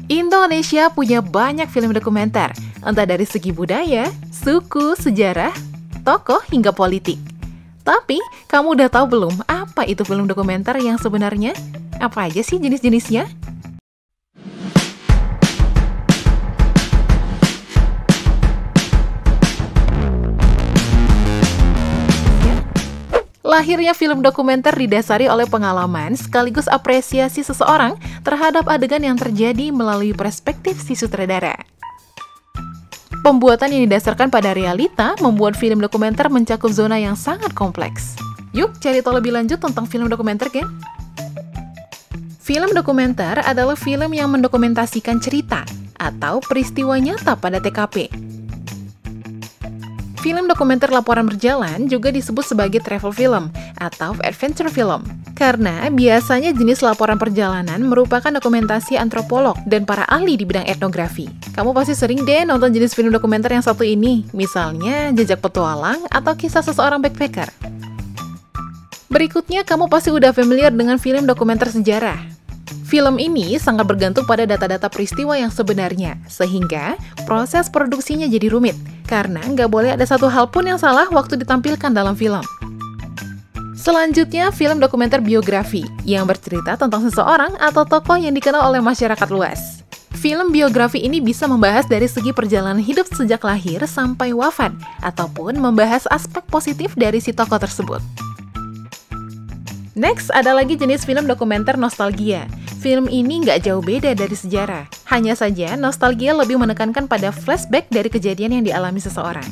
Indonesia punya banyak film dokumenter, entah dari segi budaya, suku, sejarah, tokoh, hingga politik. Tapi, kamu udah tahu belum apa itu film dokumenter yang sebenarnya? Apa aja sih jenis-jenisnya? Lahirnya film dokumenter didasari oleh pengalaman sekaligus apresiasi seseorang terhadap adegan yang terjadi melalui perspektif si sutradara. Pembuatan yang didasarkan pada realita membuat film dokumenter mencakup zona yang sangat kompleks. Yuk, cari tahu lebih lanjut tentang film dokumenter, geng. Film dokumenter adalah film yang mendokumentasikan cerita atau peristiwa nyata pada TKP. Film dokumenter laporan berjalan juga disebut sebagai travel film atau adventure film. Karena biasanya jenis laporan perjalanan merupakan dokumentasi antropolog dan para ahli di bidang etnografi. Kamu pasti sering deh nonton jenis film dokumenter yang satu ini, misalnya Jejak Petualang atau Kisah Seseorang Backpacker. Berikutnya, kamu pasti udah familiar dengan film dokumenter sejarah. Film ini sangat bergantung pada data-data peristiwa yang sebenarnya, sehingga proses produksinya jadi rumit, karena nggak boleh ada satu hal pun yang salah waktu ditampilkan dalam film. Selanjutnya, film dokumenter biografi, yang bercerita tentang seseorang atau tokoh yang dikenal oleh masyarakat luas. Film biografi ini bisa membahas dari segi perjalanan hidup sejak lahir sampai wafat, ataupun membahas aspek positif dari si tokoh tersebut. Next, ada lagi jenis film dokumenter nostalgia. Film ini nggak jauh beda dari sejarah. Hanya saja, nostalgia lebih menekankan pada flashback dari kejadian yang dialami seseorang.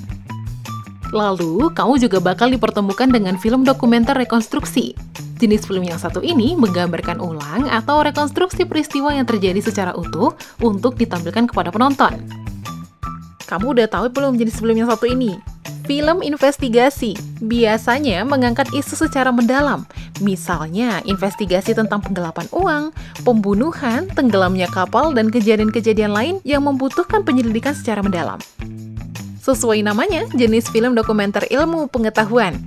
Lalu, kamu juga bakal dipertemukan dengan film dokumenter rekonstruksi. Jenis film yang satu ini menggambarkan ulang atau rekonstruksi peristiwa yang terjadi secara utuh untuk ditampilkan kepada penonton. Kamu udah tahu belum jenis film yang satu ini? Film investigasi biasanya mengangkat isu secara mendalam, misalnya investigasi tentang penggelapan uang, pembunuhan, tenggelamnya kapal, dan kejadian-kejadian lain yang membutuhkan penyelidikan secara mendalam. Sesuai namanya, jenis film dokumenter ilmu pengetahuan.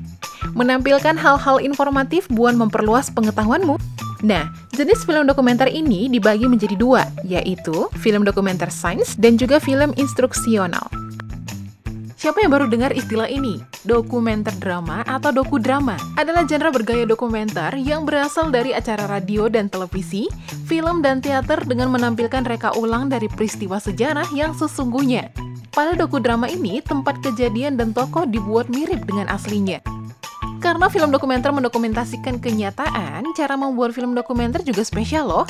Menampilkan hal-hal informatif buat memperluas pengetahuanmu. Nah, jenis film dokumenter ini dibagi menjadi dua, yaitu film dokumenter sains dan juga film instruksional. Siapa yang baru dengar istilah ini? Dokumenter drama atau dokudrama adalah genre bergaya dokumenter yang berasal dari acara radio dan televisi, film dan teater dengan menampilkan reka ulang dari peristiwa sejarah yang sesungguhnya. Pada dokudrama ini, tempat kejadian dan tokoh dibuat mirip dengan aslinya. Karena film dokumenter mendokumentasikan kenyataan, cara membuat film dokumenter juga spesial loh.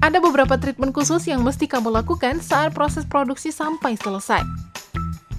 Ada beberapa treatment khusus yang mesti kamu lakukan saat proses produksi sampai selesai.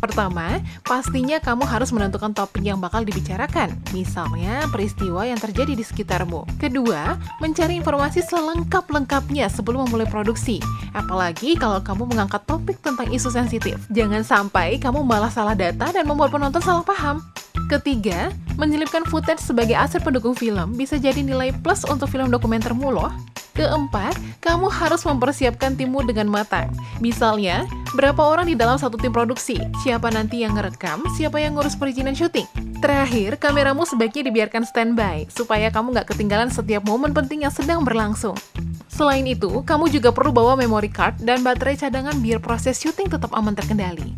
Pertama, pastinya kamu harus menentukan topik yang bakal dibicarakan, misalnya peristiwa yang terjadi di sekitarmu. Kedua, mencari informasi selengkap-lengkapnya sebelum memulai produksi, apalagi kalau kamu mengangkat topik tentang isu sensitif. Jangan sampai kamu malah salah data dan membuat penonton salah paham. Ketiga, menyelipkan footage sebagai aset pendukung film bisa jadi nilai plus untuk film dokumentermu loh. Keempat, kamu harus mempersiapkan timmu dengan matang. Misalnya, berapa orang di dalam satu tim produksi, siapa nanti yang ngerekam, siapa yang ngurus perizinan syuting. Terakhir, kameramu sebaiknya dibiarkan standby, supaya kamu nggak ketinggalan setiap momen penting yang sedang berlangsung. Selain itu, kamu juga perlu bawa memory card dan baterai cadangan biar proses syuting tetap aman terkendali.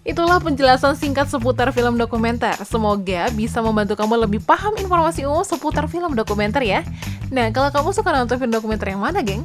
Itulah penjelasan singkat seputar film dokumenter. Semoga bisa membantu kamu lebih paham informasi umum seputar film dokumenter ya. Nah, kalau kamu suka nonton film dokumenter yang mana, geng?